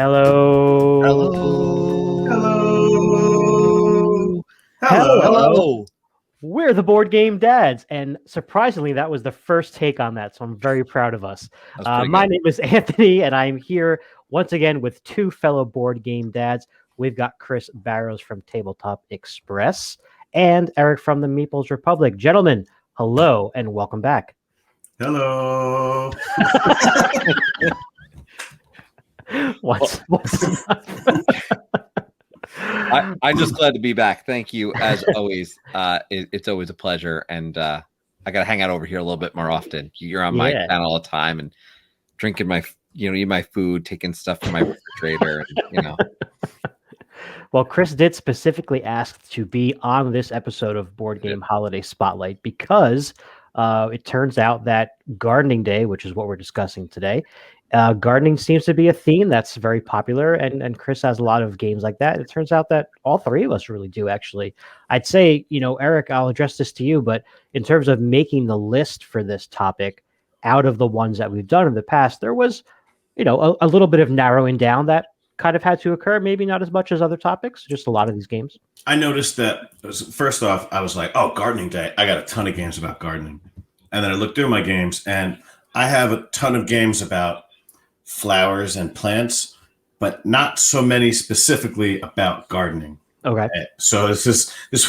Hello. Hello. Hello. We're the Board Game Dads, and surprisingly, that was the first take on that, so I'm very proud of us. My name is Anthony, and I'm here once again with two fellow Board Game Dads. We've got Chris Barrows from Tabletop Express and Eric from the Meeples Republic. Gentlemen, hello, and welcome back. Hello. What's I'm just glad to be back. Thank you, as always. It's always a pleasure, and I got to hang out over here a little bit more often. You're on my channel all the time, and drinking my, eating my food, taking stuff from my refrigerator, and, Well, Chris did specifically ask to be on this episode of Board Game Holiday Spotlight because it turns out that Gardening Day, which is what we're discussing today, gardening seems to be a theme that's very popular, and Chris has a lot of games like that. It turns out that all three of us really do, actually. I'd say, Eric, I'll address this to you, but in terms of making the list for this topic, out of the ones that we've done in the past, there was, a little bit of narrowing down that kind of had to occur. Maybe not as much as other topics, just a lot of these games. I noticed that, first off, I was like, oh, Gardening Day. I got a ton of games about gardening. And then I looked through my games, and I have a ton of games about flowers and plants, but not so many specifically about gardening. Okay. So it's just this.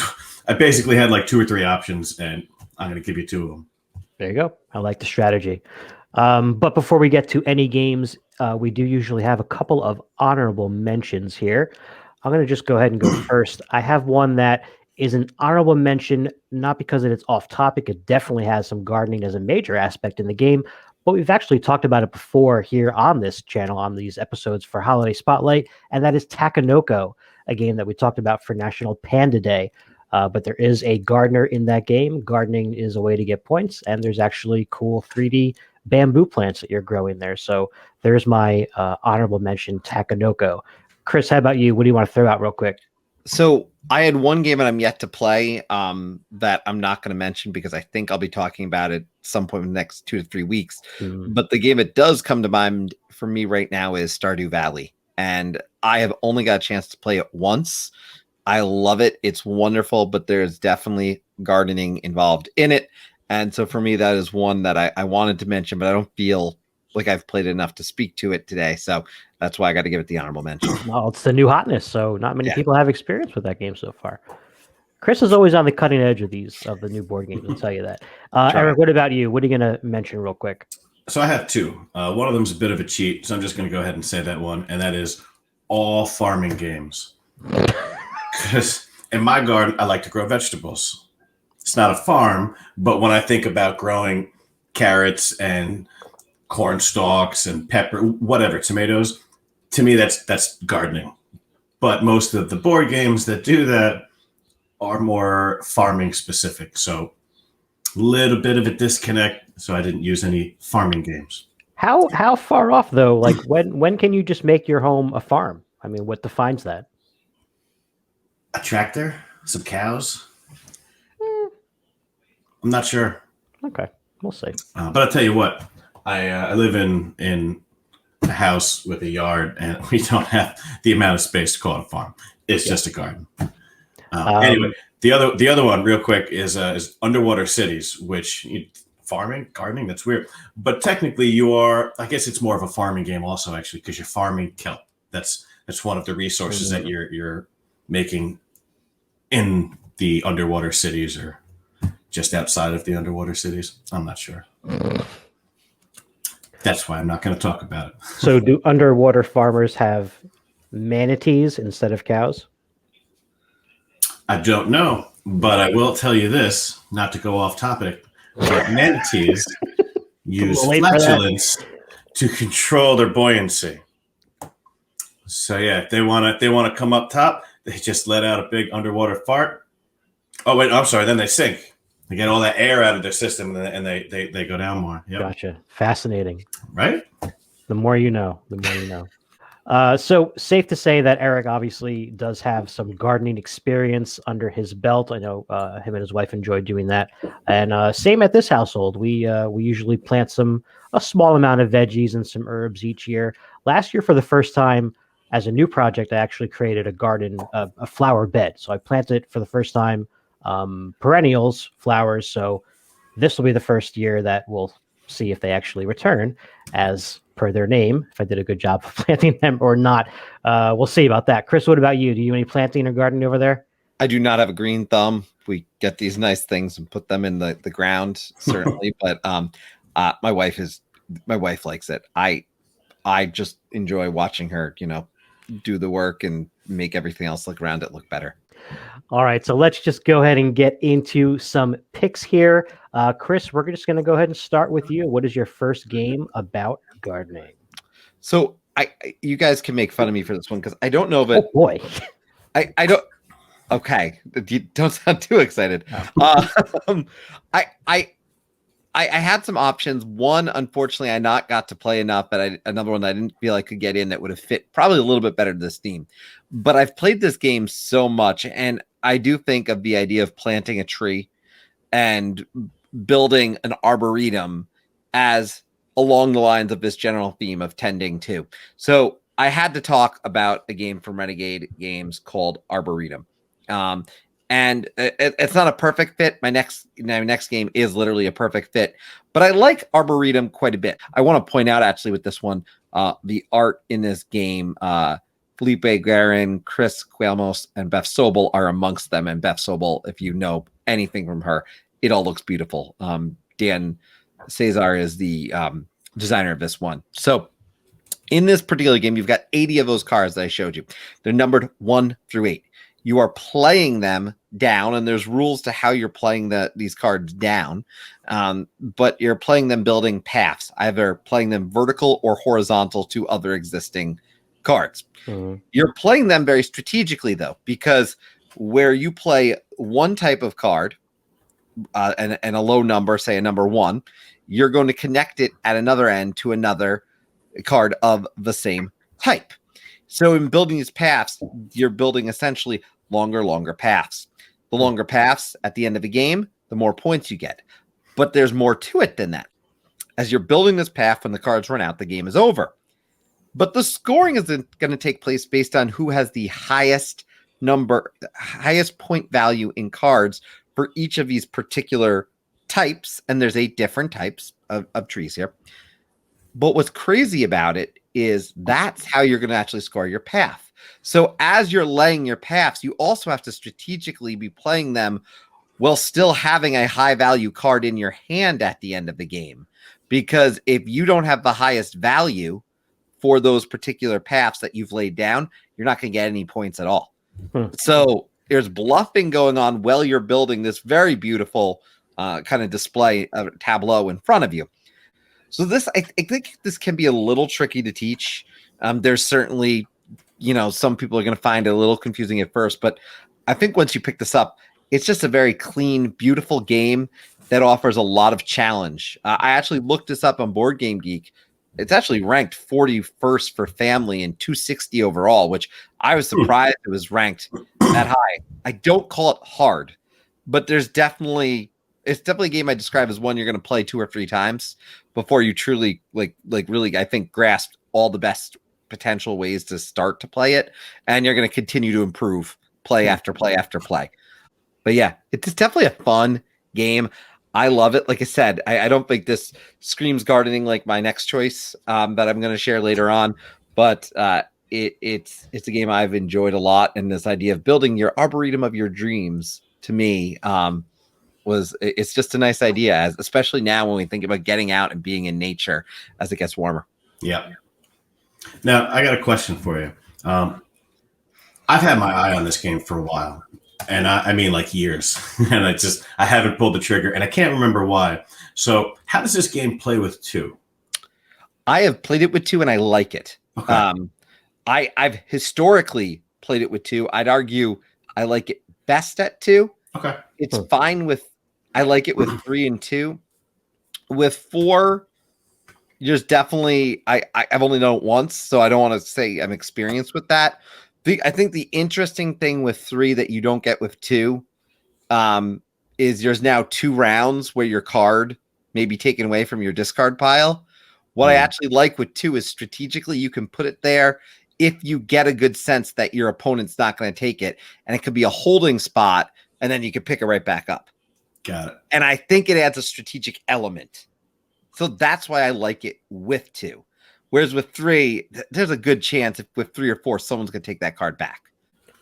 I basically had like two or three options, and I'm going to give you two of them. There you go. I like the strategy. But before we get to any games, we do usually have a couple of honorable mentions here. I'm going to just go ahead and go first. I have one that is an honorable mention, not because it's off topic. It definitely has some gardening as a major aspect in the game, but we've actually talked about it before here on this channel, on these episodes for Holiday Spotlight, and that is Takenoko, a game that we talked about for National Panda Day. But there is a gardener in that game. Gardening is a way to get points, and there's actually cool 3D bamboo plants that you're growing there. So there's my honorable mention, Takenoko. Chris, how about you? What do you want to throw out real quick? So I had one game that I'm yet to play that I'm not going to mention because I think I'll be talking about it some point in the next 2 to 3 weeks. But the game that does come to mind for me right now is Stardew Valley. And I have only got a chance to play it once. I love it. It's wonderful, but there's definitely gardening involved in it. And so for me, that is one that I wanted to mention, but I don't feel like I've played enough to speak to it today. So that's why I got to give it the honorable mention. Well, it's the new hotness, so not many people have experience with that game so far. Chris is always on the cutting edge of the new board games, I'll tell you that. Eric, what about you? What are you going to mention real quick? So I have two. One of them is a bit of a cheat, so I'm just going to go ahead and say that one, and that is all farming games. Because in my garden, I like to grow vegetables. It's not a farm, but when I think about growing carrots and corn stalks and pepper, whatever, tomatoes, to me, that's gardening. But most of the board games that do that are more farming specific. So a little bit of a disconnect. So I didn't use any farming games. How far off though? Like when can you just make your home a farm? I mean, what defines that? A tractor, some cows. I'm not sure. Okay, we'll see. But I'll tell you what, I live in a house with a yard, and we don't have the amount of space to call it a farm. It's just a garden. Anyway, the other one, real quick, is underwater cities, which farming, gardening. That's weird, but technically you are. I guess it's more of a farming game, also, actually, because you're farming kelp. That's one of the resources that you're making in the underwater cities or just outside of the underwater cities. I'm not sure. That's why I'm not going to talk about it. So do underwater farmers have manatees instead of cows? I don't know, but I will tell you this, not to go off topic, but manatees use flatulence to control their buoyancy. So yeah, if they want to come up top, they just let out a big underwater fart. Oh wait, I'm sorry. Then they sink. They get all that air out of their system, and they go down more. Yep. Gotcha. Fascinating. Right? The more you know, the more you know. So safe to say that Eric obviously does have some gardening experience under his belt. I know him and his wife enjoy doing that. And same at this household. We usually plant a small amount of veggies and some herbs each year. Last year, for the first time, as a new project, I actually created a garden, a flower bed. So I planted for the first time perennials, flowers. So this will be the first year that we'll see if they actually return as per their name, if I did a good job of planting them or not. We'll see about that. Chris, what about you? Do you do any planting or gardening over there? I do not have a green thumb. We get these nice things and put them in the ground, certainly. But my wife likes it. I just enjoy watching her, do the work and make everything else look around it look better. All right, so let's just go ahead and get into some picks here. Chris, we're just going to go ahead and start with you. What is your first game about gardening? So you guys can make fun of me for this one because I don't know if it. Oh boy, I don't. Okay, you don't sound too excited. No. I had some options. One, unfortunately, I not got to play enough, but another one I didn't feel I could get in that would have fit probably a little bit better to this theme. But I've played this game so much, and I do think of the idea of planting a tree and building an arboretum as along the lines of this general theme of tending to. So I had to talk about a game from Renegade Games called Arboretum. And it's not a perfect fit. My next game is literally a perfect fit, but I like Arboretum quite a bit. I want to point out actually with this one, the art in this game, Felipe Guerin, Chris Cuelmos, and Beth Sobel are amongst them. And Beth Sobel, if you know anything from her, it all looks beautiful. Dan Cesar is the designer of this one. So in this particular game, you've got 80 of those cards that I showed you. They're numbered 1 through 8. You are playing them down, and there's rules to how you're playing these cards down, but you're playing them building paths, either playing them vertical or horizontal to other existing cards. Mm-hmm. You're playing them very strategically, though, because where you play one type of card and a low number, say a number 1, you're going to connect it at another end to another card of the same type. So in building these paths, you're building essentially longer paths. The longer paths at the end of the game, the more points you get. But there's more to it than that. As you're building this path, when the cards run out, the game is over. But the scoring isn't going to take place based on who has the highest point value in cards for each of these particular types. And there's 8 different types of trees here. But what's crazy about it is that's how you're going to actually score your path. So as you're laying your paths, you also have to strategically be playing them while still having a high value card in your hand at the end of the game. Because if you don't have the highest value for those particular paths that you've laid down, you're not going to get any points at all. So there's bluffing going on while you're building this very beautiful kind of display tableau in front of you. So this, I think this can be a little tricky to teach. There's certainly, some people are going to find it a little confusing at first, but I think once you pick this up, it's just a very clean, beautiful game that offers a lot of challenge. I actually looked this up on Board Game Geek. It's actually ranked 41st for family and 260 overall, which I was surprised it was ranked that high. I don't call it hard, but it's definitely a game I describe as one you're going to play 2 or 3 times before you truly really, I think, grasp all the best potential ways to start to play it. And you're going to continue to improve play after play after play. But yeah, it's definitely a fun game. I love it. Like I said, I don't think this screams gardening like my next choice that I'm going to share later on, but it's a game I've enjoyed a lot. And this idea of building your arboretum of your dreams, to me, it's just a nice idea, especially now when we think about getting out and being in nature as it gets warmer. Yeah. Now I got a question for you. I've had my eye on this game for a while, and I mean like years, and I haven't pulled the trigger, and I can't remember why. So how does this game play with 2? I have played it with 2, and I like it. Okay. I've historically played it with 2. I'd argue I like it best at 2. Okay. It's fine with. I like it with 3 and 2. With 4, there's definitely I've only done it once, so I don't want to say I'm experienced with that. I think the interesting thing with 3 that you don't get with 2 is there's now 2 rounds where your card may be taken away from your discard pile. What I actually like with 2 is strategically you can put it there. if you get a good sense that your opponent's not going to take it, and it could be a holding spot, and then you can pick it right back up. Got it. And I think it adds a strategic element. So that's why I like it with 2. Whereas with 3, there's a good chance if with 3 or 4, someone's going to take that card back.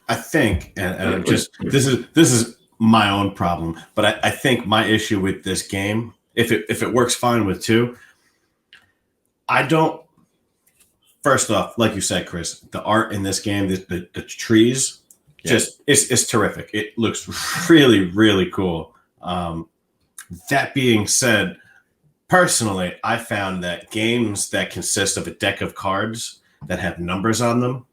I think, and I'm just this is my own problem, but I think my issue with this game, if it works fine with 2, I don't. First off, like you said, Chris, the art in this game, the trees, just it's terrific. It looks really, really cool. That being said, personally, I found that games that consist of a deck of cards that have numbers on them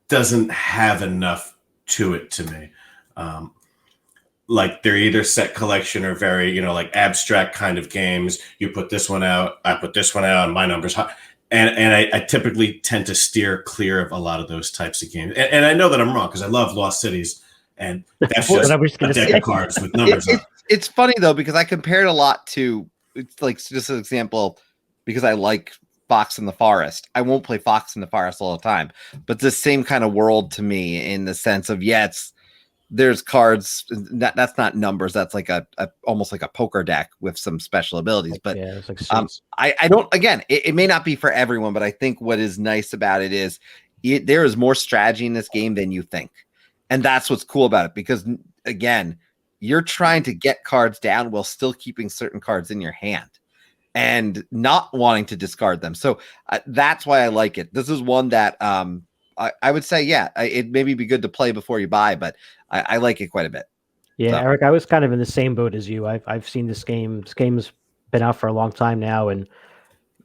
doesn't have enough to it to me. Like they're either set collection or very, like abstract kind of games. You put this one out, I put this one out, and my number's high. And I typically tend to steer clear of a lot of those types of games. And I know that I'm wrong because I love Lost Cities, and that's just a deck of cards with numbers on it. It's funny, though, because I compared a lot to, it's like, just an example, because I like Fox in the Forest. I won't play Fox in the Forest all the time, but the same kind of world to me in the sense of, there's cards that's not numbers. That's like a almost like a poker deck with some special abilities. But it's like I don't. Again, it may not be for everyone, but I think what is nice about it is there is more strategy in this game than you think, and that's what's cool about it. Because again, you're trying to get cards down while still keeping certain cards in your hand and not wanting to discard them. So that's why I like it. This is one that I would say, it maybe be good to play before you buy, but I like it quite a bit. Yeah, So. Eric, I was kind of in the same boat as you. I've seen this game. This game's been out for a long time now, and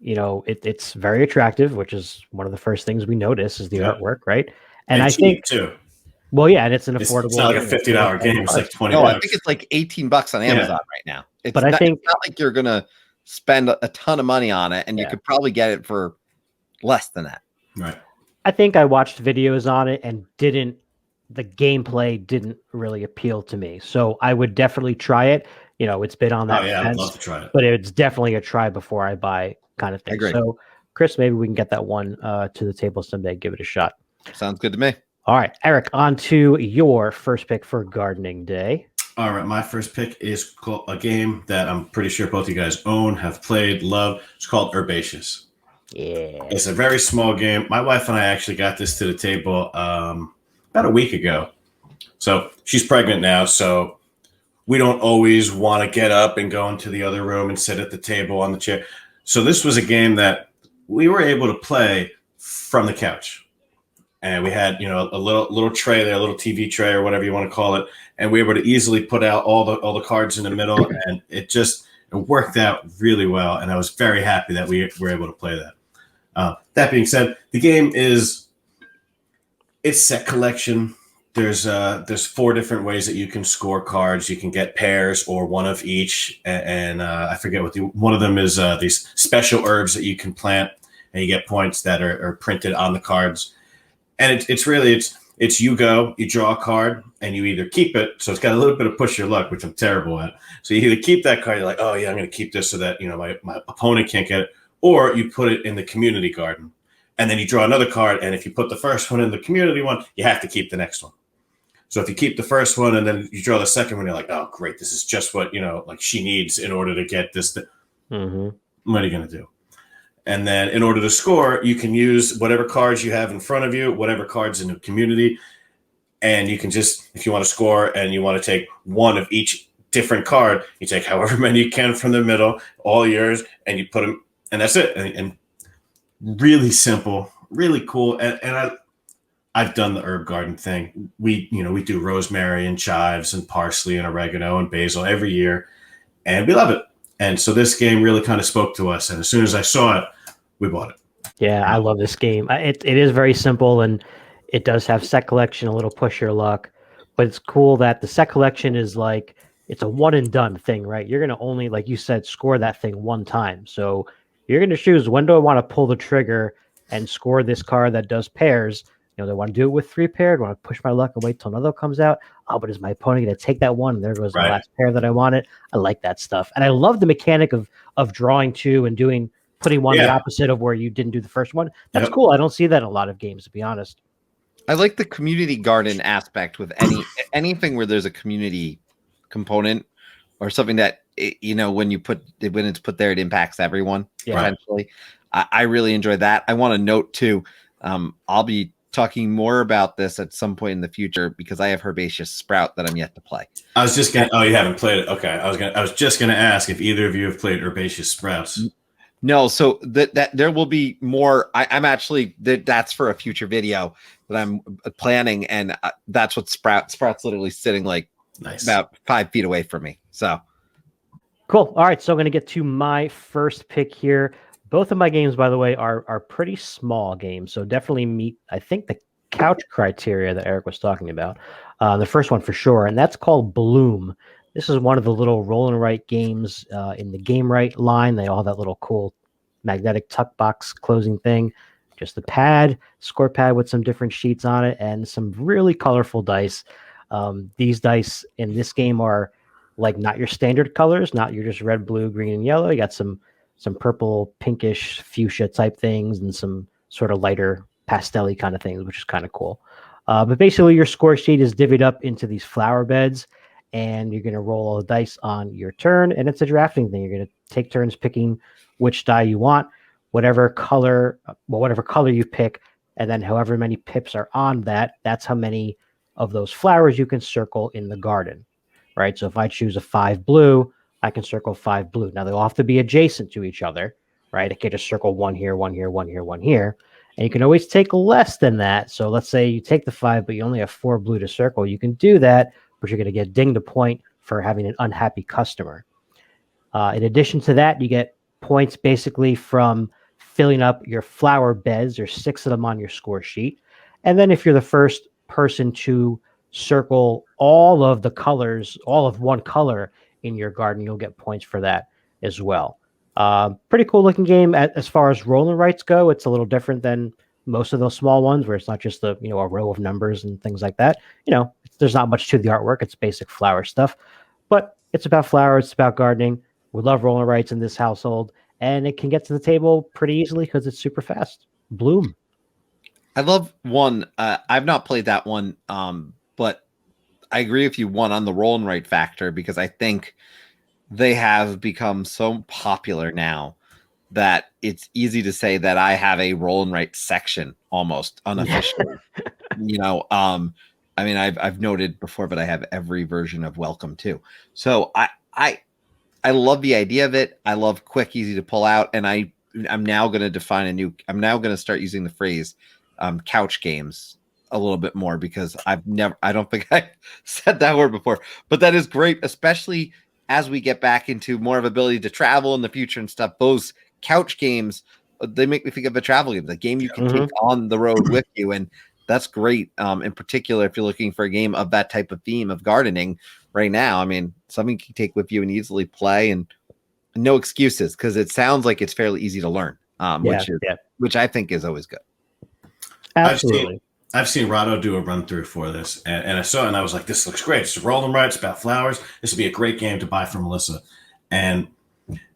it's very attractive, which is one of the first things we notice is the artwork, right? And I think too. Well, yeah, and it's an affordable. It's not like a $50 game. It's like $20. No, I think it's like $18 on Amazon right now. But I think it's not like you're gonna spend a ton of money on it, and you could probably get it for less than that. Right. I think I watched videos on it and the gameplay didn't really appeal to me. So I would definitely try it. It's been on that I'd fence, love to try it. but it's definitely a try before I buy kind of thing. Agree. So Chris, maybe we can get that one to the table someday. Give it a shot. Sounds good to me. All right, Eric, on to your first pick for gardening day. All right, my first pick is called a game that I'm pretty sure both of you guys own, have played, love. It's called Herbaceous. Yeah. It's a very small game. My wife and I actually got this to the table about a week ago. So she's pregnant now, so we don't always want to get up and go into the other room and sit at the table on the chair. So this was a game that we were able to play from the couch. And we had, a little tray there, a little TV tray or whatever you want to call it. And we were able to easily put out all the cards in the middle. And it worked out really well. And I was very happy that we were able to play that. That being said, the game it's set collection. There's 4 different ways that you can score cards. You can get pairs or one of each. And I forget one of them is these special herbs that you can plant. And you get points that are printed on the cards. And it's you draw a card and you either keep it. So it's got a little bit of push your luck, which I'm terrible at. So you either keep that card, you're like, oh yeah, I'm going to keep this so that, my opponent can't get it. Or you put it in the community garden and then you draw another card. And if you put the first one in the community one, you have to keep the next one. So if you keep the first one and then you draw the second one, you're like, oh, great. This is just what, like she needs in order to get this. Mm-hmm. What are you going to do? And then in order to score, you can use whatever cards you have in front of you, whatever cards in the community. And you can just, if you want to score and you want to take one of each different card, you take however many you can from the middle, all yours, and you put them, and that's it. And really simple, really cool. And I've done the herb garden thing. We do rosemary and chives and parsley and oregano and basil every year, and we love it. And so this game really kind of spoke to us. And as soon as I saw it, we bought it. Yeah, I love this game. It is very simple, and it does have set collection, a little push your luck. But it's cool that the set collection is like, it's a one and done thing, right? You're going to only, like you said, score that thing one time. So you're going to choose, when do I want to pull the trigger and score this card that does pairs? Do I want to do it with 3 paired? Do I want to push my luck and wait till another comes out? Oh, but is my opponent going to take that one? And there goes the last pair that I wanted. I like that stuff. And I love the mechanic of drawing 2 and doing putting one the Yeah. opposite of where you didn't do the first one. That's Yep. cool. I don't see that in a lot of games, to be honest. I like the community garden aspect with anything where there's a community component or something that when it's put there, it impacts everyone. Yeah. Potentially. I really enjoy that. I want to note too. I'll be talking more about this at some point in the future because I have Herbaceous Sprout that I'm yet to play. I was just gonna. Oh, you haven't played it. Okay. I was just gonna ask if either of you have played Herbaceous Sprouts. No, so that there will be more. I'm actually that's for a future video that I'm planning, and that's what Sprout's literally sitting like about 5 feet away from me. So cool. All right, so I'm going to get to my first pick here. Both of my games, by the way, are pretty small games, so definitely meet, I think, the couch criteria that Eric was talking about. The first one for sure, and that's called Bloom. This is one of the little roll and write games in the Game Right line. They all have that little cool magnetic tuck box closing thing. Just the pad, score pad with some different sheets on it, and some really colorful dice. These dice in this game are like not your standard colors, not your just red, blue, green, and yellow. You got some purple, pinkish, fuchsia type things, and some sort of lighter pastel-y kind of things, which is kind of cool. But basically, your score sheet is divvied up into these flower beds, and you're going to roll all the dice on your turn, and it's a drafting thing. You're going to take turns picking which die you want, whatever color you pick, and then however many pips are on that, that's how many of those flowers you can circle in the garden, right? So if I choose a 5 blue, I can circle 5 blue. Now, they'll have to be adjacent to each other, right? I can't just circle one here, one here, one here, one here. And you can always take less than that. So let's say you take the 5, but you only have 4 blue to circle. You can do that, but you're going to get dinged a point for having an unhappy customer. In addition to that, you get points basically from filling up your flower beds. There's 6 of them on your score sheet. And then if you're the first person to circle all of the colors, all of one color in your garden, you'll get points for that as well. Pretty cool looking game. As far as roll and writes go, it's a little different than most of those small ones where it's not just a row of numbers and things like that. There's not much to the artwork. It's basic flower stuff, but it's about flowers. It's about gardening. We love roll and writes in this household, and it can get to the table pretty easily because it's super fast. Bloom. I love one. I've not played that one, but I agree with you on the roll and write factor because I think they have become so popular now that it's easy to say that I have a roll and write section almost unofficially. I mean, I've noted before, but I have every version of Welcome to. So I love the idea of it. I love quick, easy to pull out, and I'm now going to I'm now going to start using the phrase couch games a little bit more because I don't think I said that word before, but that is great, especially as we get back into more of ability to travel in the future and stuff. Those couch games, they make me think of a travel game, the game you can take on the road with you. And that's great. In particular, if you're looking for a game of that type of theme of gardening right now, I mean, something you can take with you and easily play and no excuses because it sounds like it's fairly easy to learn, which I think is always good. Absolutely. I've seen Rado do a run through for this, and I saw it and I was like, this looks great. It's a roll and write. It's about flowers. This would be a great game to buy for Melissa. And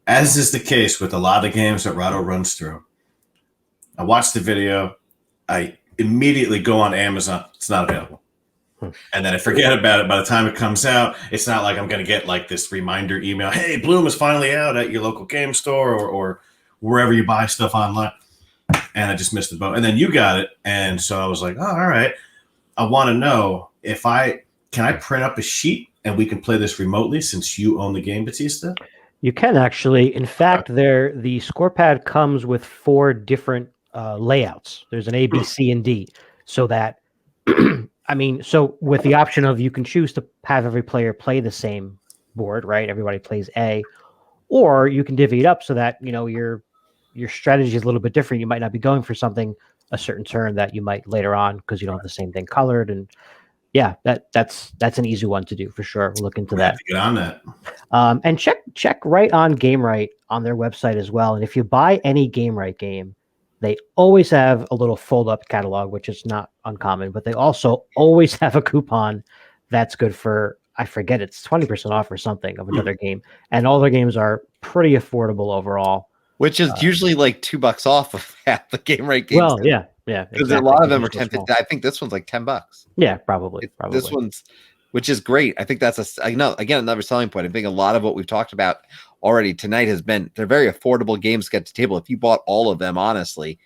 as is the case with a lot of games that Rado runs through, I watched the video. I immediately go on Amazon. It's not available. And then I forget about it. By the time it comes out, it's not like I'm going to get like this reminder email. Hey, Bloom is finally out at your local game store or wherever you buy stuff online. And I just missed the boat. And then you got it. And so I was like, oh, all right. I want to know can I print up a sheet and we can play this remotely since you own the game, Batista? You can actually. In fact, the score pad comes with 4 different layouts. There's an A, B, C, and D. So that, so with the option of you can choose to have every player play the same board, right? Everybody plays A. Or you can divvy it up so that, your strategy is a little bit different. You might not be going for something a certain turn that you might later on because you don't have the same thing colored. And yeah, that's an easy one to do for sure. We'll look into that. Get on that. And check right on Game Right on their website as well. And if you buy any Game Right game, they always have a little fold up catalog, which is not uncommon, but they also always have a coupon that's good for, I forget, it's 20% off or something of another game. And all their games are pretty affordable overall. which is usually like $2 off of half the game right games. Well, yeah, because exactly. a lot of them are So 10. small. I think this one's like $10. Yeah, probably. This one's, which is great. I think that's again another selling point. I think a lot of what we've talked about already tonight has been they're very affordable games to get to the table. If you bought all of them, honestly,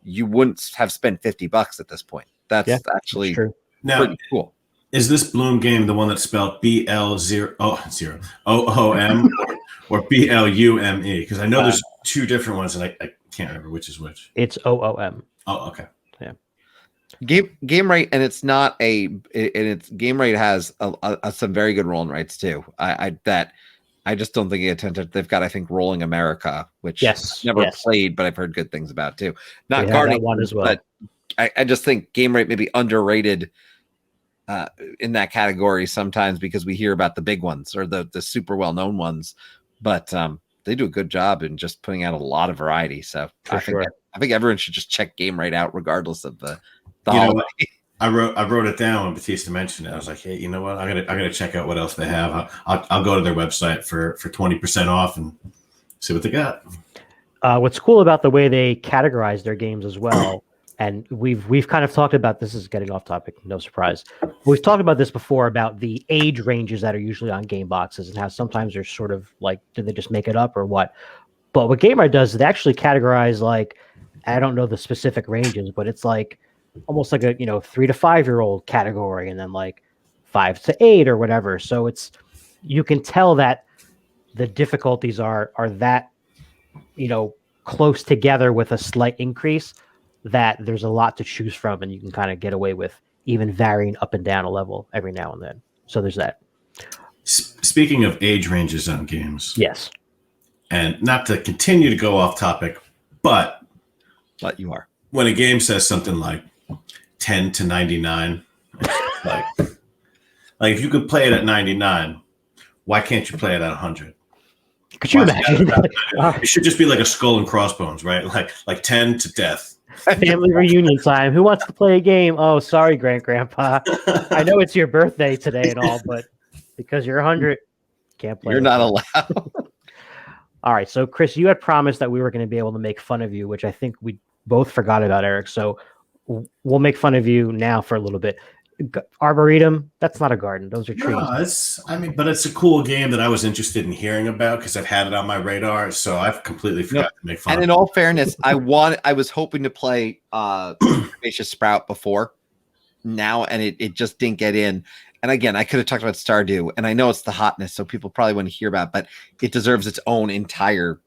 you wouldn't have spent $50 at this point. That's actually true. Now, pretty cool. Is this Bloom game the one that's spelled BL0OOM or BLUME? Because I know there's two different ones, and I can't remember which is which. It's OOM. Oh, okay. Yeah. Game rate, and it's not it's game rate has some very good rolling rights too. I just don't think they've got, I think, Rolling America, which I've never played, but I've heard good things about too. Not gardening one as well. But I just think game rate may be underrated in that category sometimes because we hear about the big ones or the super well-known ones, but they do a good job in just putting out a lot of variety. So I think everyone should just check game rate out regardless of the holiday. I wrote it down when Batista mentioned it. I was like, hey, you know what? I'm gonna check out what else they have. I'll go to their website for 20% off and see what they got. What's cool about the way they categorize their games as well, and we've kind of talked about this, is getting off topic, no surprise. We've talked about this before about the age ranges that are usually on game boxes and how sometimes they're sort of like, did they just make it up or what? But what GameRite does is they actually categorize, like, I don't know the specific ranges, but it's like almost like a 3 to 5 year old category, and then like 5 to 8 or whatever. So you can tell that the difficulties are that close together with a slight increase, that there's a lot to choose from, and you can kind of get away with even varying up and down a level every now and then. So there's that. Speaking of age ranges on games, yes, and not to continue to go off topic, but you are, when a game says something like 10 to 99, like if you could play it at 99, why can't you play it at 100? Could you imagine? It should just be like a skull and crossbones, right? Like 10 to death. Family reunion time. Who wants to play a game? Oh, sorry, Grandpa. I know it's your birthday today and all, but because you're 100, can't play. You're not allowed. All right. So, Chris, you had promised that we were going to be able to make fun of you, which I think we both forgot about, Eric. So we'll make fun of you now for a little bit. Arboretum, that's not a garden. Those are trees. No, but it's a cool game that I was interested in hearing about because I've had it on my radar. So I've completely forgot to make fun of it. And in all fairness, I was hoping to play Herbaceous Sprout before now, and it just didn't get in. And again, I could have talked about Stardew, and I know it's the hotness, so people probably want to hear about it, but it deserves its own entire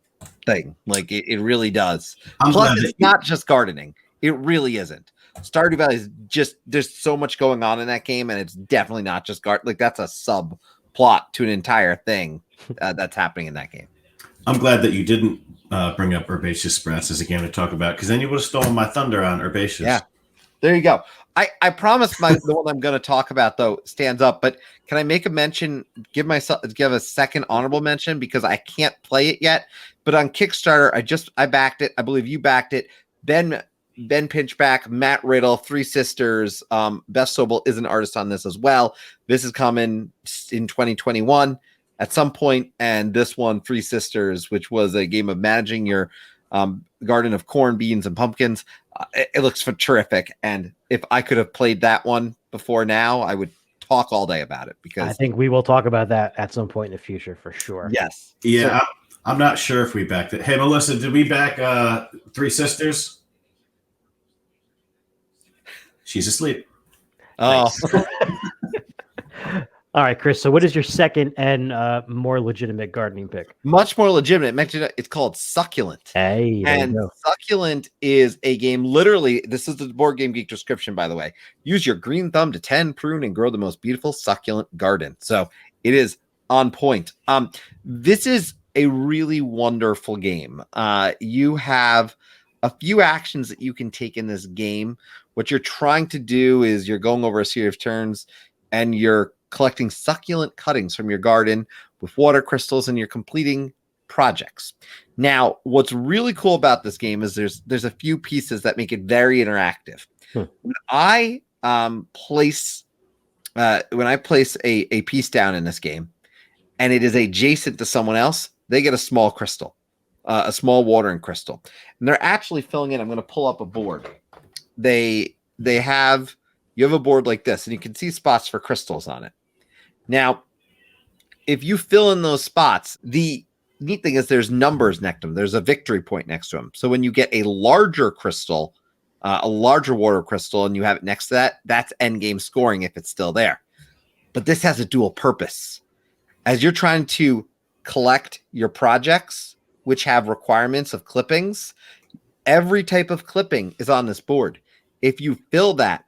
thing. Like it really does. Plus, it's not just gardening. It really isn't. Stardew Valley is just, there's so much going on in that game, and it's definitely not just like that's a subplot to an entire thing that's happening in that game. I'm glad that you didn't bring up Herbaceous Sprouts as a game to talk about, because then you would have stolen my thunder on Herbaceous. Yeah, there you go. I promise the one I'm going to talk about though stands up, but can I make a mention? Give a second honorable mention because I can't play it yet. But on Kickstarter, I backed it. I believe you backed it. Ben Pinchback, Matt Riddle, Three Sisters, Beth Sobel is an artist on this as well. This is coming in 2021 at some point, and this one, Three Sisters, which was a game of managing your garden of corn, beans, and pumpkins. It looks terrific, and if I could have played that one before now, I would talk all day about it, because I think we will talk about that at some point in the future for sure. Yes. Yeah, I'm not sure if we backed it. Hey, Melissa, did we back Three Sisters? She's asleep. Oh. All right, Chris. So what is your second and more legitimate gardening pick? Much more legitimate. It's called Succulent. Hey, and Succulent is a game, literally, this is the Board Game Geek description, by the way. Use your green thumb to tend, prune, and grow the most beautiful succulent garden. So it is on point. This is a really wonderful game. You have a few actions that you can take in this game. What you're trying to do is you're going over a series of turns, and you're collecting succulent cuttings from your garden with water crystals, and you're completing projects. Now, what's really cool about this game is there's a few pieces that make it very interactive. When I place a piece down in this game, and it is adjacent to someone else, they get a small crystal. a small watering crystal, and they're actually filling in. I'm going to pull up a board. You have a board like this, and you can see spots for crystals on it. Now, if you fill in those spots, the neat thing is there's numbers next to them. There's a victory point next to them. So when you get a larger crystal, a larger water crystal, and you have it next to that, that's end game scoring if it's still there. But this has a dual purpose. As you're trying to collect your projects, which have requirements of clippings, every type of clipping is on this board. If you fill that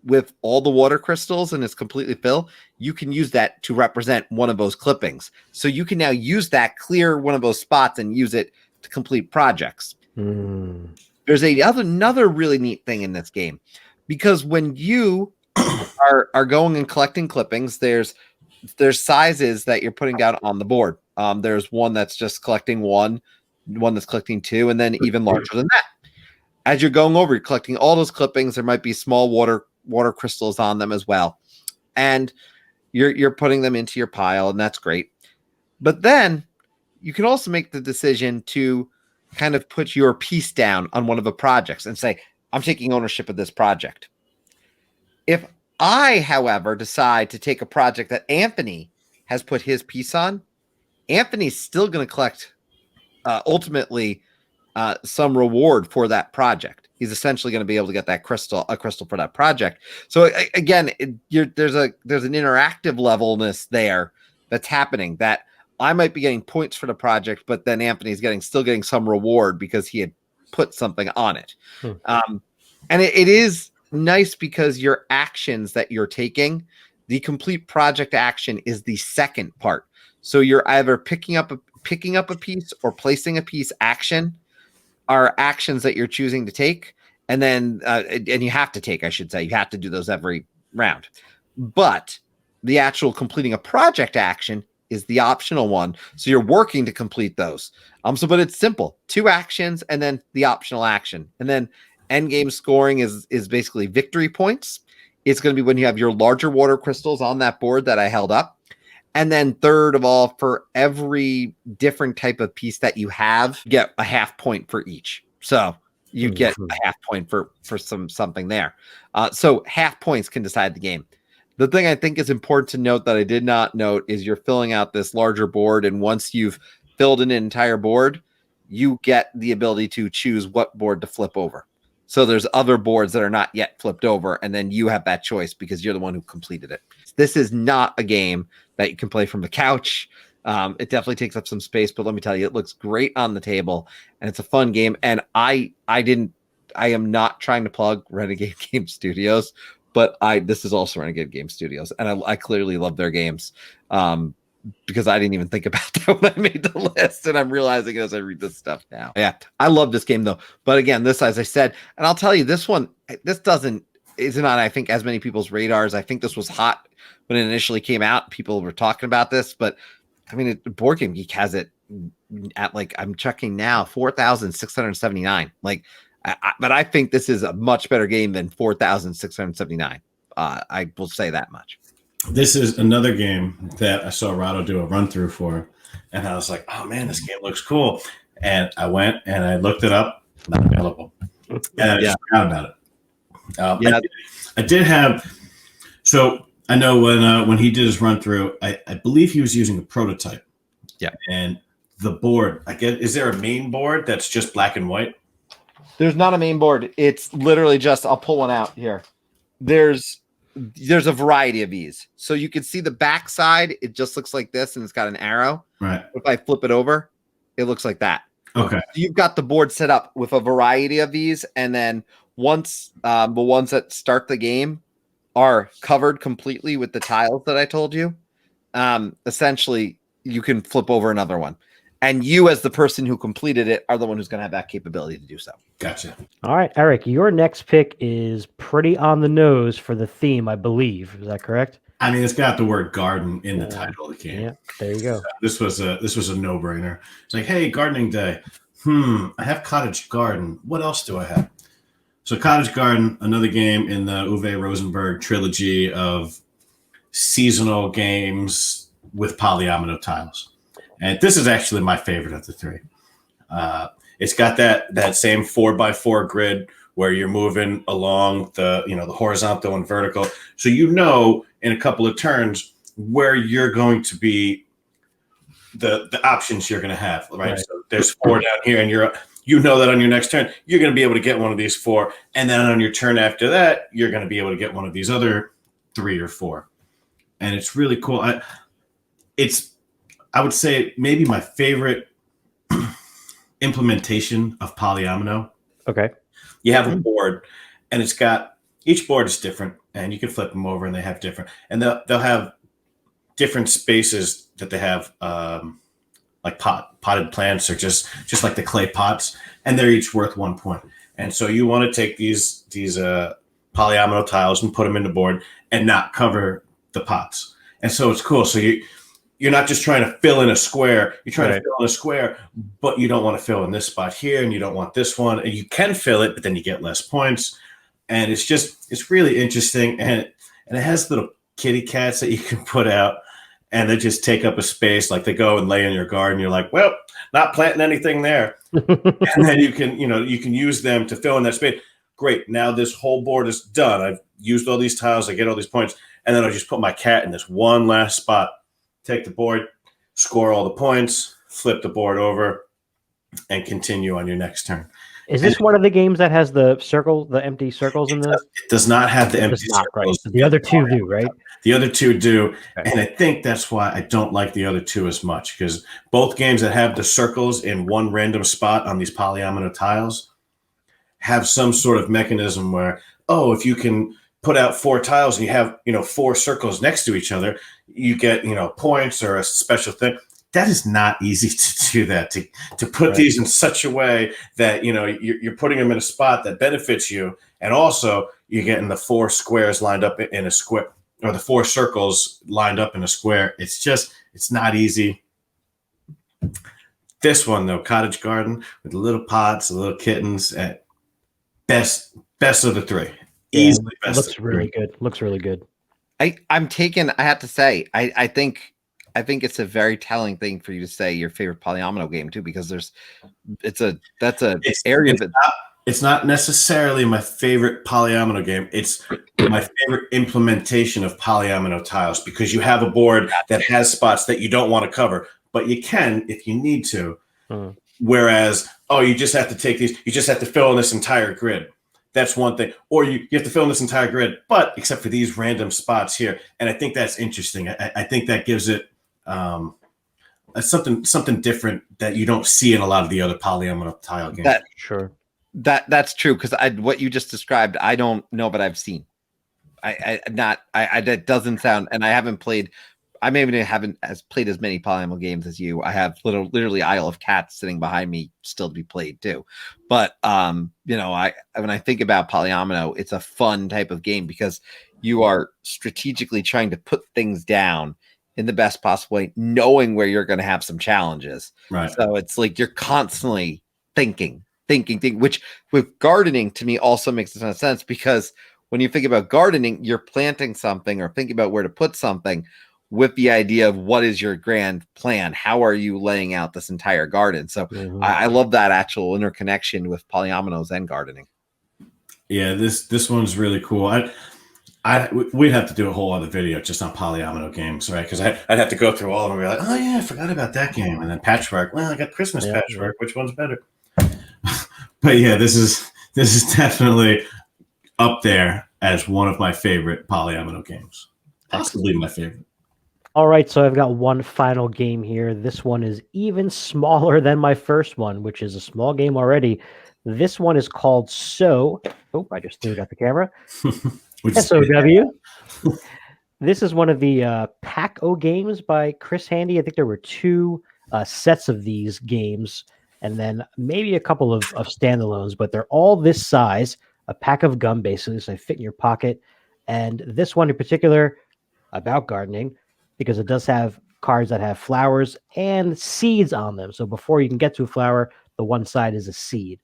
with all the water crystals and it's completely filled, you can use that to represent one of those clippings. So you can now use that, clear one of those spots, and use it to complete projects. There's another really neat thing in this game, because when you are going and collecting clippings, there's sizes that you're putting down on the board. There's one that's just collecting one that's collecting two, and then even larger than that. As you're going over, you're collecting all those clippings. There might be small water crystals on them as well, and you're putting them into your pile, and that's great. But then you can also make the decision to kind of put your piece down on one of the projects and say, I'm taking ownership of this project. If I, however, decide to take a project that Anthony has put his piece on, Anthony's still going to collect ultimately some reward for that project. He's essentially going to be able to get a crystal for that project. So again, there's an interactive levelness there that's happening, that I might be getting points for the project, but then Anthony's still getting some reward because he had put something on it. And it is nice because your actions that you're taking, the complete project action is the second part. So you're either picking up a piece or placing a piece. Action are actions that you're choosing to take, and then and you have to take, I should say, you have to do those every round. But the actual completing a project action is the optional one. So you're working to complete those. But it's simple: 2 actions and then the optional action. And then end game scoring is basically victory points. It's going to be when you have your larger water crystals on that board that I held up. And then third of all, for every different type of piece that you have, you get a half point for each. So you get a half point for something there. So half points can decide the game. The thing I think is important to note that I did not note is you're filling out this larger board, and once you've filled an entire board, you get the ability to choose what board to flip over. So there's other boards that are not yet flipped over, and then you have that choice because you're the one who completed it. This is not a game that you can play from the couch. It definitely takes up some space, but let me tell you, it looks great on the table, and it's a fun game. And I am not trying to plug Renegade Game Studios, but this is also Renegade Game Studios, and I clearly love their games because I didn't even think about that when I made the list, and I'm realizing as I read this stuff now. Yeah, I love this game though. But again, this, as I said, and I'll tell you, this one, isn't on, I think, as many people's radars. I think this was hot when it initially came out. People were talking about this, but I mean, Board Game Geek has it at, like, I'm checking now, 4,679. Like, but I think this is a much better game than 4,679. I will say that much. This is another game that I saw Rado do a run through for, and I was like, "Oh man, this game looks cool." And I went and I looked it up, not available, and I just forgot about it. I did have. So I know when he did his run through, I believe he was using a prototype. Yeah, and the board. Is there a main board that's just black and white? There's not a main board. It's literally just, I'll pull one out here. There's a variety of these. So you can see the back side. It just looks like this, and it's got an arrow. Right. If I flip it over, it looks like that. Okay. So you've got the board set up with a variety of these, and then once the ones that start the game are covered completely with the tiles that I told you, essentially you can flip over another one. And you, as the person who completed it, are the one who's going to have that capability to do so. Gotcha. All right, Eric, your next pick is pretty on the nose for the theme, I believe. Is that correct? I mean, it's got the word garden in the title of the game. Yeah, there you go. So this was a no-brainer. It's like, hey, gardening day. I have Cottage Garden. What else do I have? So Cottage Garden, another game in the Uwe Rosenberg trilogy of seasonal games with polyomino tiles. And this is actually my favorite of the three. It's got that same 4x4 grid where you're moving along the horizontal and vertical. So in a couple of turns where you're going to be, the options you're going to have, right? So there's 4 down here, and that on your next turn you're going to be able to get one of these 4, and then on your turn after that you're going to be able to get one of these other 3 or 4, and it's really cool. I would say maybe my favorite implementation of polyomino. Okay. You have a board, and each board is different, and you can flip them over, and they have different, and they'll have different spaces that they have, like potted plants, or just like the clay pots, and they're each worth 1 point. And so you want to take these polyomino tiles and put them in the board and not cover the pots. And so it's cool. So you're not just trying to fill in a square. You're trying to fill in a square, but you don't want to fill in this spot here, and you don't want this one. And you can fill it, but then you get less points. And it's really interesting. And it has little kitty cats that you can put out, and they just take up a space. Like they go and lay in your garden. You're like, well, not planting anything there. And then you can use them to fill in that space. Great. Now this whole board is done. I've used all these tiles. I get all these points. And then I'll just put my cat in this one last spot. Take the board, score all the points, flip the board over, and continue on your next turn. Is this one of the games that has the empty circles in the? It does not have the empty circles. Right. The other two do, right? The other two do, and I think that's why I don't like the other two as much, because both games that have the circles in one random spot on these polyomino tiles have some sort of mechanism where, if you can put out 4 tiles and you have 4 circles next to each other, you get points or a special thing. That is not easy to do that, to put these in such a way that you're putting them in a spot that benefits you, and also you're getting the 4 squares lined up in a square, or the 4 circles lined up in a square. It's not easy. This one though, Cottage Garden, with the little pots, the little kittens, best of the 3. Easily best. Looks really good. Looks really good. I'm taken. I have to say, I think it's a very telling thing for you to say your favorite polyomino game too, because it's not necessarily my favorite polyomino game. It's my favorite implementation of polyomino tiles, because you have a board that has spots that you don't want to cover, but you can if you need to. Whereas, you just have to take these, you just have to fill in this entire grid. That's one thing. Or you have to fill in this entire grid, but except for these random spots here. And I think that's interesting. I think that gives it something different that you don't see in a lot of the other polyomino tile games. That's true, because what you just described, I don't know, but I've seen. That doesn't sound, and I haven't played. I maybe haven't played as many polyomino games as you. I have literally Isle of Cats sitting behind me still to be played too. But when I think about polyomino, it's a fun type of game because you are strategically trying to put things down in the best possible way, knowing where you're going to have some challenges. Right. So it's like you're constantly thinking, which with gardening to me also makes a ton of sense, because when you think about gardening, you're planting something or thinking about where to put something with the idea of what is your grand plan? How are you laying out this entire garden? So I love that actual interconnection with polyominoes and gardening. Yeah, this one's really cool. We'd have to do a whole other video just on polyomino games, right? Because I'd have to go through all of them and be like, oh yeah, I forgot about that game. And then patchwork. Well, I got Christmas patchwork. Which one's better? But yeah, this is definitely up there as one of my favorite polyomino games. Possibly my favorite. All right, so I've got one final game here. This one is even smaller than my first one, which is a small game already. This one is called So. Oh, I just threw it at the camera. SOW. This is one of the Pack-O games by Chris Handy. I think there were 2 sets of these games, and then maybe a couple of standalones, but they're all this size, a pack of gum, basically, so they fit in your pocket. And this one in particular, about gardening, because it does have cards that have flowers and seeds on them. So before you can get to a flower, the one side is a seed.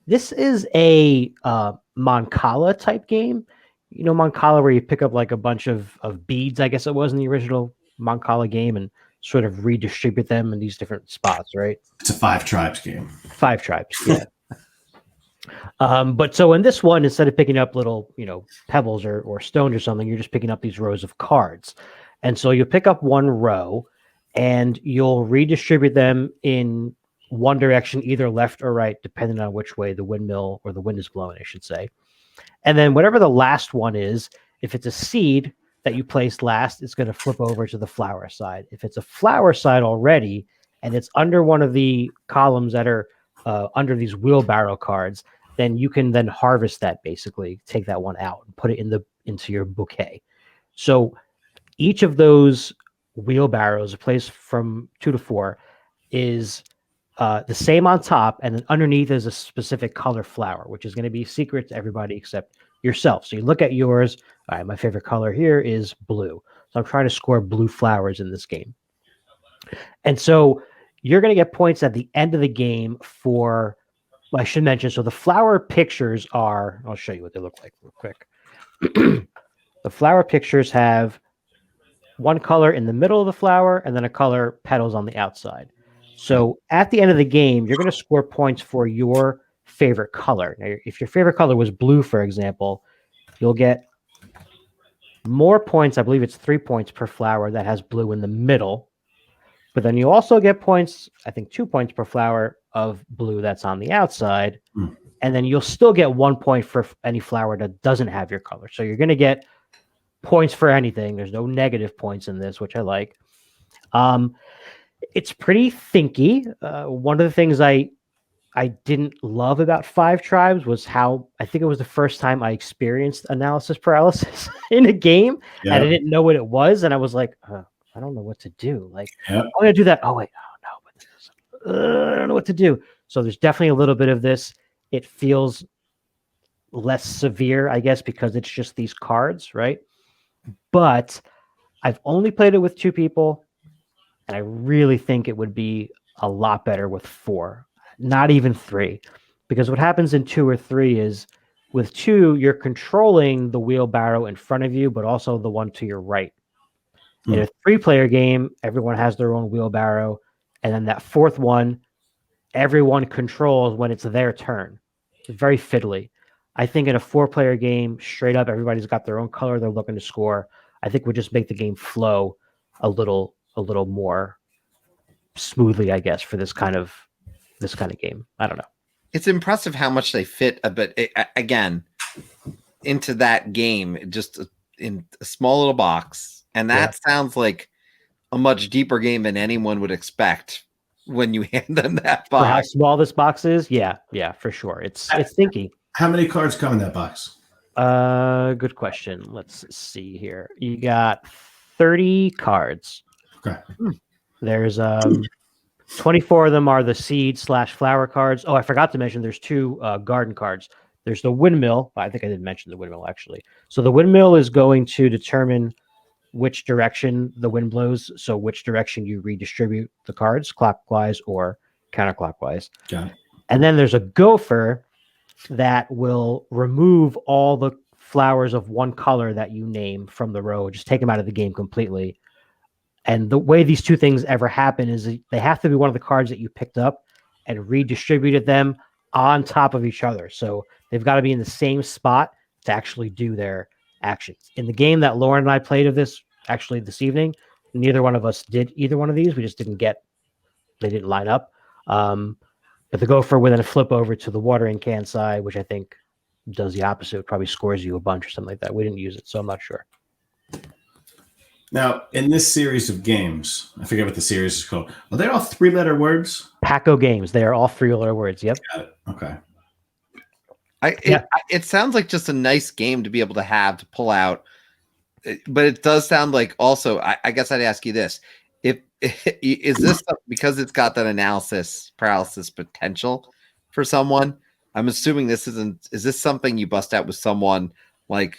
This is a Mancala type game. You know, Mancala, where you pick up like a bunch of beads, I guess it was in the original Mancala game, and sort of redistribute them in these different spots, right? It's a 5 tribes game. 5 tribes, yeah. But so in this one, instead of picking up little, pebbles or stones or something, you're just picking up these rows of cards. And so you'll pick up one row and you'll redistribute them in one direction, either left or right, depending on which way the windmill or the wind is blowing, I should say. And then whatever the last one is, if it's a seed that you placed last, it's going to flip over to the flower side. If it's a flower side already, and it's under one of the columns that are under these wheelbarrow cards, then you can then harvest that, basically take that one out and put it into your bouquet. So each of those wheelbarrows, placed from 2 to 4, is the same on top, and then underneath is a specific color flower, which is going to be secret to everybody except yourself. So you look at yours. All right, my favorite color here is blue. So I'm trying to score blue flowers in this game. And so you're going to get points at the end of the game for, I should mention, so the flower pictures are, I'll show you what they look like real quick. The flower pictures have one color in the middle of the flower and then a color petals on the outside. So at the end of the game, you're going to score points for your favorite color. Now, if your favorite color was blue, for example, you'll get more points. I believe it's 3 points per flower that has blue in the middle. But then you also get points, I think 2 points per flower of blue that's on the outside. And then you'll still get 1 point for any flower that doesn't have your color. So you're going to get points for anything. There's no negative points in this, which I like. It's pretty thinky. One of the things I didn't love about 5 tribes was how, I think it was the first time I experienced analysis paralysis in a game, and I didn't know what it was. And I was like, I don't know what to do. Like, I'm going to do that. Oh, wait. Oh, no. I don't know what to do. So there's definitely a little bit of this. It feels less severe, I guess, because it's just these cards, right? But I've only played it with 2 people, and I really think it would be a lot better with 4, not even 3. Because what happens in 2 or 3 is, with 2, you're controlling the wheelbarrow in front of you, but also the one to your right. In a 3-player game, everyone has their own wheelbarrow, and then that 4th one, everyone controls when it's their turn. It's very fiddly. I think in a 4-player game, straight up, everybody's got their own color they're looking to score. I think would just make the game flow a little more smoothly, I guess, for this kind of game. I don't know. It's impressive how much they fit a bit again into that game, just in a small little box. And that sounds like a much deeper game than anyone would expect when you hand them that box. For how small this box is, yeah, for sure. It's thinky. How many cards come in that box? Good question. Let's see here. You got 30 cards. Okay. There's 24 of them are the seed/flower cards. Oh, I forgot to mention there's 2 garden cards. There's the windmill. I think I didn't mention the windmill, actually. So the windmill is going to determine which direction the wind blows, so which direction you redistribute the cards, clockwise or counterclockwise. Got it. And then there's a gopher that will remove all the flowers of one color that you name from the row, just take them out of the game completely. And the way these 2 things ever happen is they have to be one of the cards that you picked up and redistributed them on top of each other. So they've got to be in the same spot to actually do their actions. In the game that Lauren and I played of this, actually this evening, neither one of us did either one of these. We just they didn't line up. But the gopher will then flip over to the watering can side, which I think does the opposite. It probably scores you a bunch or something like that. We didn't use it, so I'm not sure. Now, in this series of games, I forget what the series is called. Are they all 3-letter words? Paco games. They are all 3-letter words. Yep. Got it. Okay. It sounds like just a nice game to be able to have to pull out, but it does sound like also. I guess I'd ask you this: is this because it's got that analysis paralysis potential for someone? I'm assuming this isn't. Is this something you bust out with someone like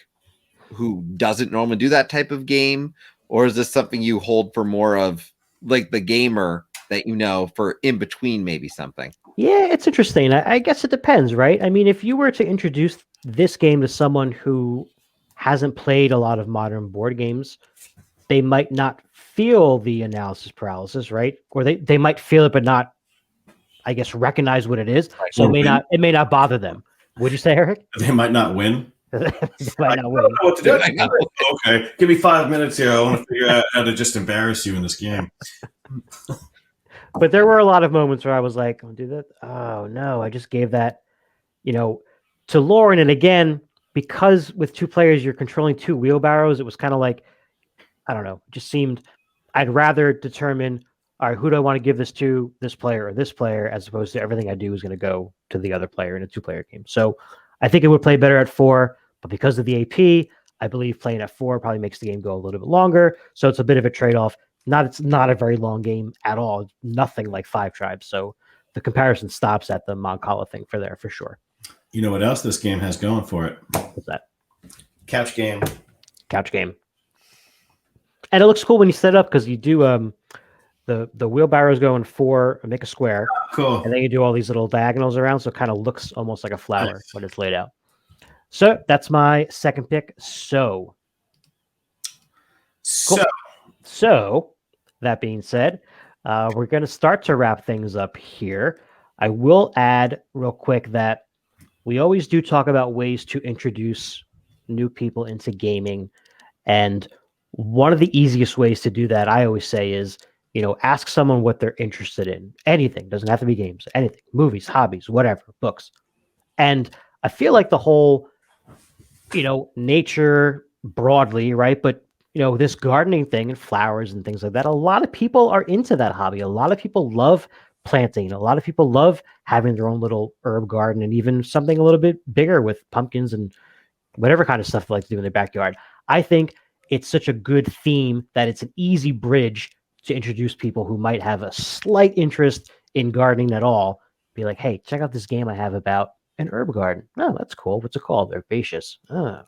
who doesn't normally do that type of game, or is this something you hold for more of like the gamer that you know for in between maybe something? Yeah, it's interesting. I guess it depends, right? I mean, if you were to introduce this game to someone who hasn't played a lot of modern board games, they might not feel the analysis paralysis, right? Or they might feel it, but not, I guess, recognize what it is. So it may not bother them. Would you say, Eric? They might not win. They might not win. I don't know what to do. Okay, give me 5 minutes here. I want to figure out how to just embarrass you in this game. But there were a lot of moments where I was like, "Oh, do that? Oh no, I just gave that, to Lauren." And again, because with 2 players, you're controlling 2 wheelbarrows. It was kind of like, I don't know, it just seemed I'd rather determine, all right, who do I want to give this to, this player or this player, as opposed to everything I do is going to go to the other player in a 2-player game. So I think it would play better at 4, but because of the AP, I believe playing at 4 probably makes the game go a little bit longer. So it's a bit of a trade-off. It's not a very long game at all. Nothing like 5 tribes. So the comparison stops at the Moncala thing for sure. You know what else this game has going for it? What's that? Couch game. Couch game. And it looks cool when you set it up because you do the wheelbarrows go in 4, make a square. Cool. And then you do all these little diagonals around, so it kind of looks almost like a flower when it's laid out. So that's my second pick. So that being said, we're going to start to wrap things up here. I will add real quick that we always do talk about ways to introduce new people into gaming. And one of the easiest ways to do that, I always say, is, ask someone what they're interested in. Anything. Doesn't have to be games. Anything. Movies, hobbies, whatever, books. And I feel like the whole, nature broadly, right? But, this gardening thing and flowers and things like that, a lot of people are into that hobby. A lot of people love planting. A lot of people love having their own little herb garden and even something a little bit bigger with pumpkins and whatever kind of stuff they like to do in their backyard. I think it's such a good theme that it's an easy bridge to introduce people who might have a slight interest in gardening at all. Be like, hey, check out this game I have about an herb garden. Oh, that's cool. What's it called? Herbaceous. Oh,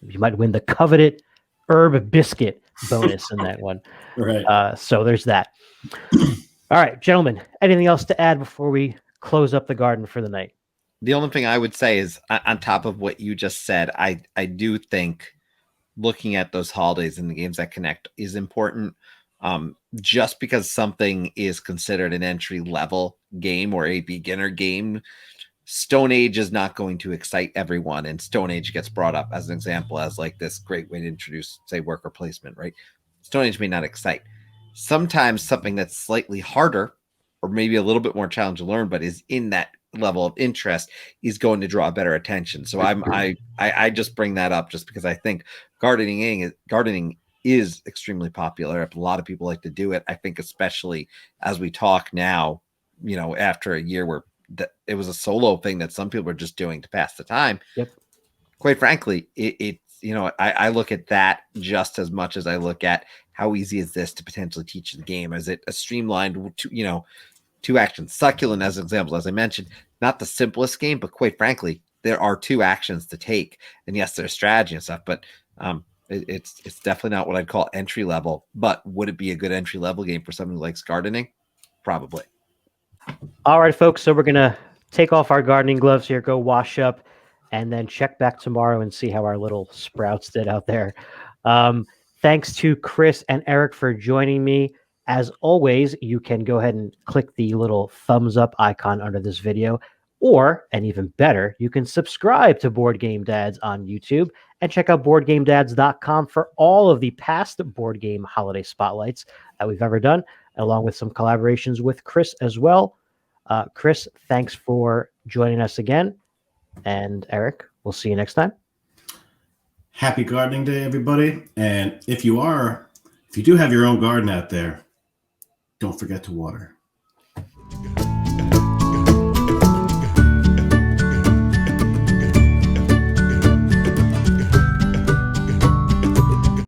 you might win the coveted herb biscuit bonus in that one. Right. So there's that. All right, gentlemen, anything else to add before we close up the garden for the night? The only thing I would say is, on top of what you just said, I do think looking at those holidays and the games that connect is important. Just because something is considered an entry level game or a beginner game, Stone Age is not going to excite everyone. And Stone Age gets brought up as an example as like this great way to introduce, say, worker placement, right? Stone Age may not excite. Sometimes something that's slightly harder or maybe a little bit more challenging to learn, but is in that level of interest, is going to draw better attention. So I just bring that up just because I think gardening is extremely popular. A lot of people like to do it. I think especially as we talk now, after a year where it was a solo thing that some people were just doing to pass the time. Yep. Quite frankly, I look at that just as much as I look at how easy is this to potentially teach the game. Is it a streamlined, 2 actions? Succulent, as examples, as I mentioned, not the simplest game, but quite frankly, there are 2 actions to take. And yes, there's strategy and stuff, but it's definitely not what I'd call entry level. But would it be a good entry level game for someone who likes gardening? Probably. All right, folks. So we're going to take off our gardening gloves here, go wash up, and then check back tomorrow and see how our little sprouts did out there. Thanks to Chris and Eric for joining me. As always, you can go ahead and click the little thumbs up icon under this video, or, and even better, you can subscribe to Board Game Dads on YouTube and check out BoardGameDads.com for all of the past board game holiday spotlights that we've ever done, along with some collaborations with Chris as well. Chris, thanks for joining us again. And Eric, we'll see you next time. Happy gardening day, everybody. And if you do have your own garden out there, don't forget to water.